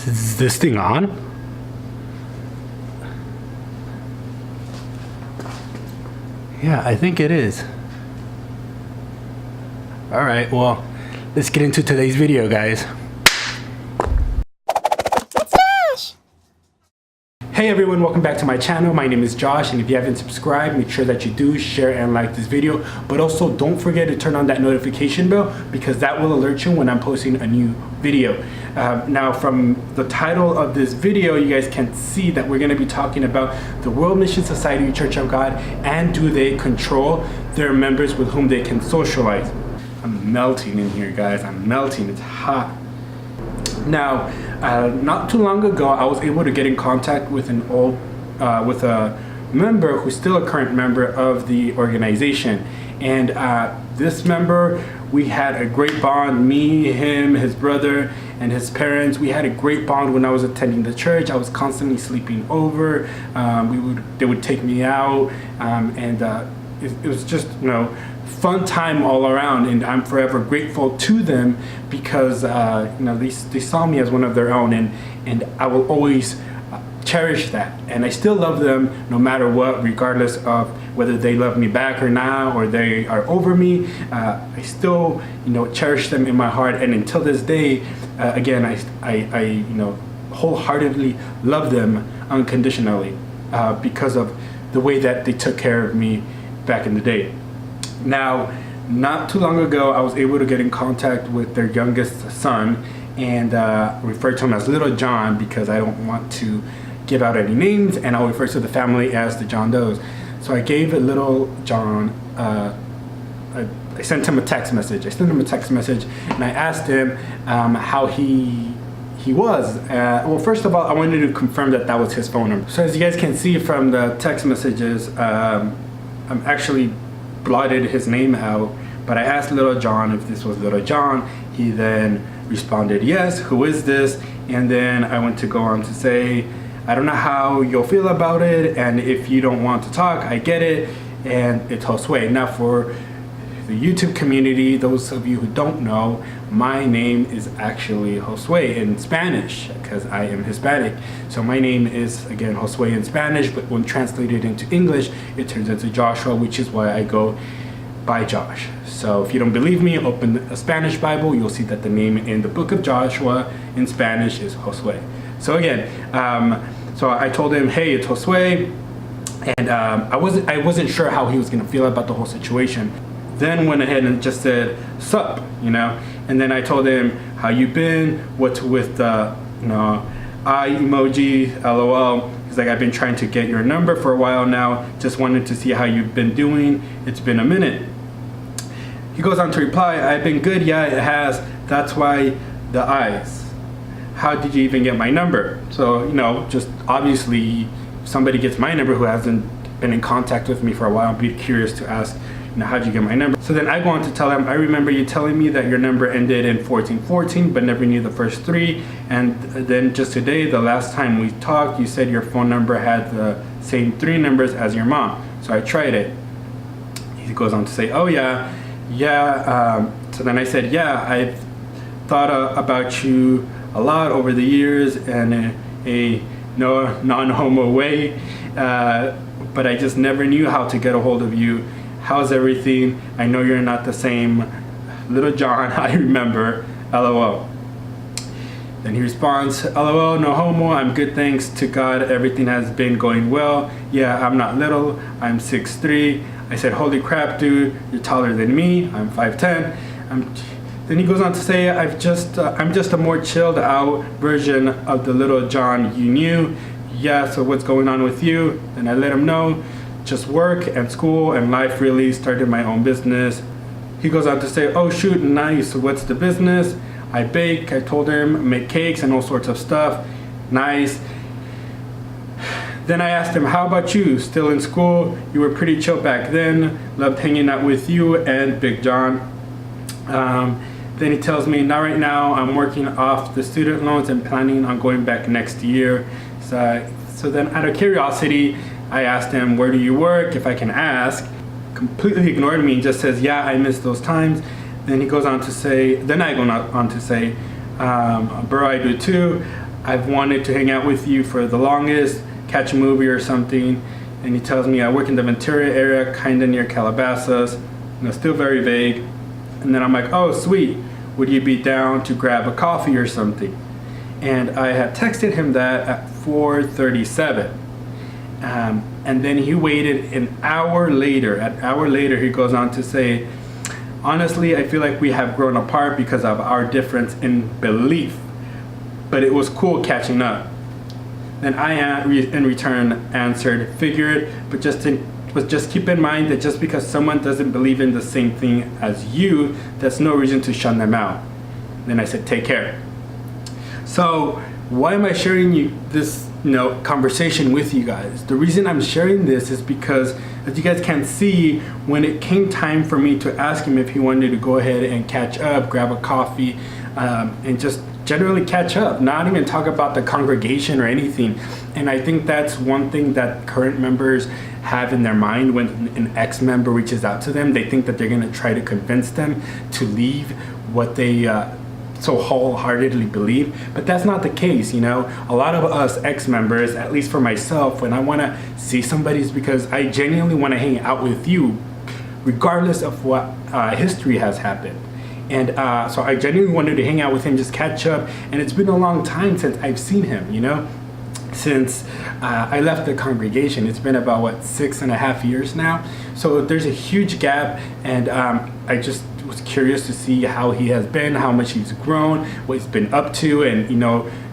Is this thing on? Yeah, I think it is. All right, well, let's get into today's video, guys. Hey everyone, welcome back to my channel. My name is Josh, and if you haven't subscribed, make sure that you do share and like this video. But also don't forget to turn on that notification bell, because that will alert you when I'm posting a new video. Now, from the title of this video, you guys can see that we're going to be talking about the World Mission Society Church of God, and do they control their members with whom they can socialize. I'm melting in here, guys. I'm melting. It's hot. Now, not too long ago, I was able to get in contact with with a member who's still a current member of the organization. And this member, we had a great bond. Me, him, his brother, and his parents. We had a great bond when I was attending the church. I was constantly sleeping over. They would take me out, and it was just, fun time all around, and I'm forever grateful to them because they saw me as one of their own, and I will always cherish that. And I still love them no matter what, regardless of whether they love me back or not, or they are over me. I still cherish them in my heart, and until this day, again, I wholeheartedly love them unconditionally because of the way that they took care of me back in the day. Now, not too long ago, I was able to get in contact with their youngest son, and refer to him as Little John because I don't want to give out any names, and I'll refer to the family as the John Does. So I gave Little John, I sent him a text message. And I asked him how he was. Well, first of all, I wanted to confirm that that was his phone number. So as you guys can see from the text messages, I'm actually blotted his name out, but I asked Little John if this was Little John. He then responded, yes, who is this? And then I went to go on to say, I don't know how you'll feel about it, and if you don't want to talk, I get it, and it's Josue. Now, for the YouTube community, those of you who don't know, my name is actually Josue in Spanish because I am Hispanic. So my name is, again, Josue in Spanish, but when translated into English, it turns into Joshua, which is why I go by Josh. So if you don't believe me, open a Spanish Bible, you'll see that the name in the book of Joshua in Spanish is Josue. So again, so I told him, hey, it's Josue, and I wasn't sure how he was gonna feel about the whole situation. Then went ahead and just said, sup, and then I told him, how you been, what's with the, eye emoji, LOL. He's like, I've been trying to get your number for a while now, just wanted to see how you've been doing, it's been a minute. He goes on to reply, I've been good, yeah, it has, that's why the eyes. How did you even get my number? So, just obviously, if somebody gets my number who hasn't been in contact with me for a while, I'd be curious to ask, how'd you get my number? So then I go on to tell him, I remember you telling me that your number ended in 1414, but never knew the first three. And then just today, the last time we talked, you said your phone number had the same three numbers as your mom. So I tried it. He goes on to say, oh yeah. So then I said, yeah, I've thought about you a lot over the years in a non-homo way, but I just never knew how to get a hold of you. How's everything? I know you're not the same Little John I remember, LOL. Then he responds, LOL, no homo, I'm good, thanks to God, everything has been going well. Yeah, I'm not little, I'm 6'3". I said, holy crap, dude, you're taller than me, I'm 5'10". Then he goes on to say, I'm just a more chilled out version of the Little John you knew. Yeah, so what's going on with you? Then I let him know. Just work and school and life, really. Started my own business. He goes on to say, oh shoot, nice, what's the business? I bake, I told him, make cakes and all sorts of stuff. Nice. Then I asked him, how about you? Still in school? You were pretty chill back then. Loved hanging out with you and Big John. Then he tells me, not right now, I'm working off the student loans and planning on going back next year. So then out of curiosity, I asked him, where do you work, if I can ask? Completely ignored me and just says, yeah, I miss those times. Then he goes on to say, bro, I do too. I've wanted to hang out with you for the longest, catch a movie or something. And he tells me, I work in the Ventura area, kinda near Calabasas. Still very vague. And then I'm like, oh sweet, would you be down to grab a coffee or something? And I had texted him that at 4:37. And then he waited an hour later. An hour later, he goes on to say, honestly, I feel like we have grown apart because of our difference in belief. But it was cool catching up. Then I, in return, answered, figured, but just keep in mind that just because someone doesn't believe in the same thing as you, that's no reason to shun them out. Then I said, take care. So why am I sharing this conversation with you guys? The reason I'm sharing this is because, as you guys can see, when it came time for me to ask him if he wanted to go ahead and catch up, grab a coffee, and just generally catch up, not even talk about the congregation or anything. And I think that's one thing that current members have in their mind when an ex-member reaches out to them. They think that they're going to try to convince them to leave what they so wholeheartedly believe, but that's not the case. A lot of us ex-members, at least for myself, when I want to see somebody, is because I genuinely want to hang out with you regardless of what history has happened. And so I genuinely wanted to hang out with him, just catch up. And it's been a long time since I've seen him, since I left the congregation. It's been about 6.5 years now. So there's a huge gap, and I just was curious to see how he has been, how much he's grown, what he's been up to, and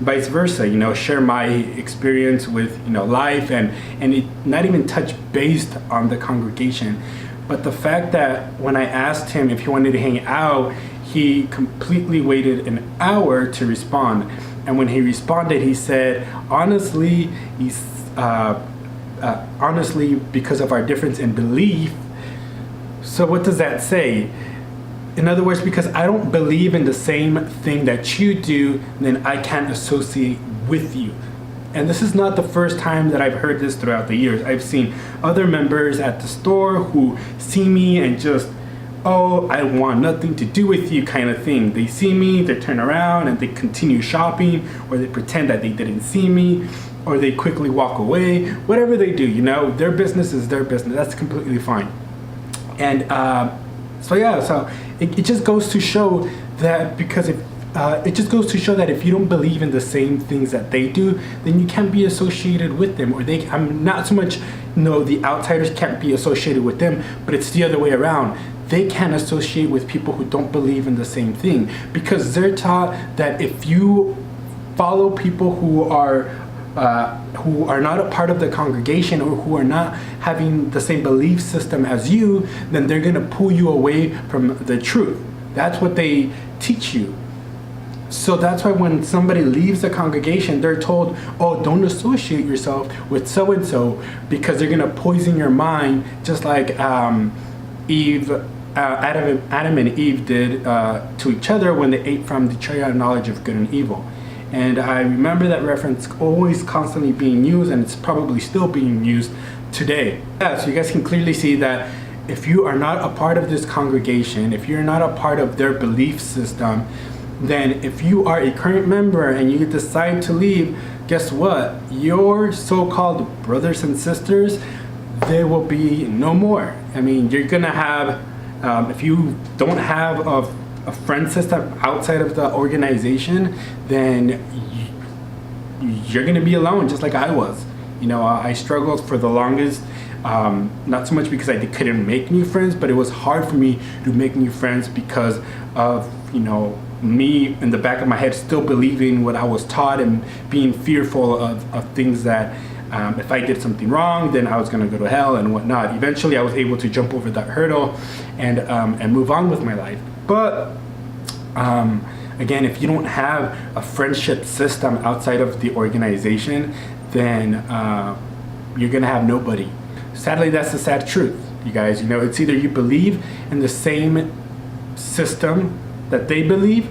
vice versa. Share my experience with life, and it not even touch based on the congregation. But the fact that when I asked him if he wanted to hang out, he completely waited an hour to respond. And when he responded, he said, honestly, honestly, because of our difference in belief. So what does that say? In other words, because I don't believe in the same thing that you do, then I can't associate with you. And this is not the first time that I've heard this throughout the years. I've seen other members at the store who see me and just, oh, I want nothing to do with you kind of thing. They see me, they turn around and they continue shopping, or they pretend that they didn't see me, or they quickly walk away. Whatever they do, their business is their business. That's completely fine. And so it just goes to show that if you don't believe in the same things that they do, then you can't be associated with them. Or I'm not so much, the outsiders can't be associated with them, but it's the other way around. They can't associate with people who don't believe in the same thing, because they're taught that if you follow people who are not a part of the congregation, or who are not having the same belief system as you, then they're going to pull you away from the truth. That's what they teach you. So that's why when somebody leaves the congregation, they're told, oh, don't associate yourself with so-and-so, because they're going to poison your mind, just like Adam and Eve did to each other when they ate from the tree of knowledge of good and evil. And I remember that reference always constantly being used, and it's probably still being used today. Yeah, so you guys can clearly see that if you are not a part of this congregation, if you're not a part of their belief system, then if you are a current member and you decide to leave, guess what? Your so-called brothers and sisters, there will be no more. I mean, you're gonna have, if you don't have a friend system outside of the organization, then you're gonna be alone, just like I was. I struggled for the longest, not so much because I couldn't make new friends, but it was hard for me to make new friends because of, me in the back of my head still believing what I was taught and being fearful of things that if I did something wrong, then I was going to go to hell and whatnot. Eventually, I was able to jump over that hurdle and move on with my life. But again, if you don't have a friendship system outside of the organization, then you're going to have nobody. Sadly, that's the sad truth, you guys. It's either you believe in the same system that they believe,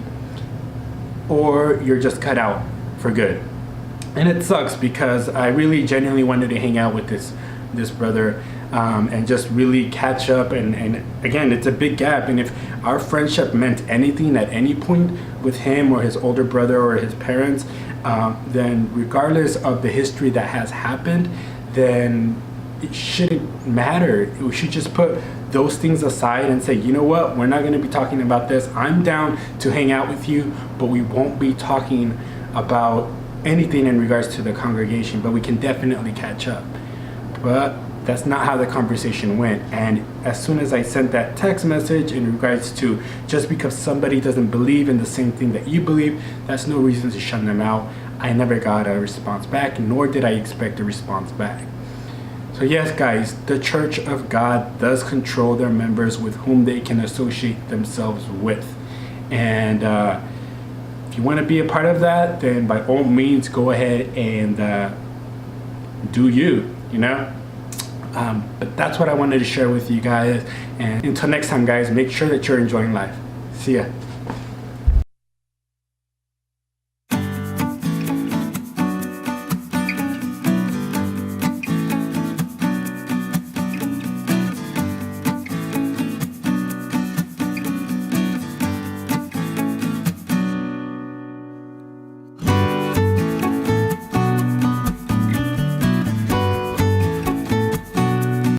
or you're just cut out for good. And it sucks, because I really genuinely wanted to hang out with this brother. and just really catch up. And again, it's a big gap. And if our friendship meant anything at any point with him or his older brother or his parents, then regardless of the history that has happened, then it shouldn't matter. We should just put those things aside and say, you know what, we're not going to be talking about this. I'm down to hang out with you, but we won't be talking about anything in regards to the congregation, but we can definitely catch up. But that's not how the conversation went. And as soon as I sent that text message in regards to just because somebody doesn't believe in the same thing that you believe, that's no reason to shun them out. I never got a response back, nor did I expect a response back. So yes, guys, the Church of God does control their members with whom they can associate themselves with. And if you want to be a part of that, then by all means, go ahead and do you, you know? But that's what I wanted to share with you guys. And until next time, guys, make sure that you're enjoying life. See ya.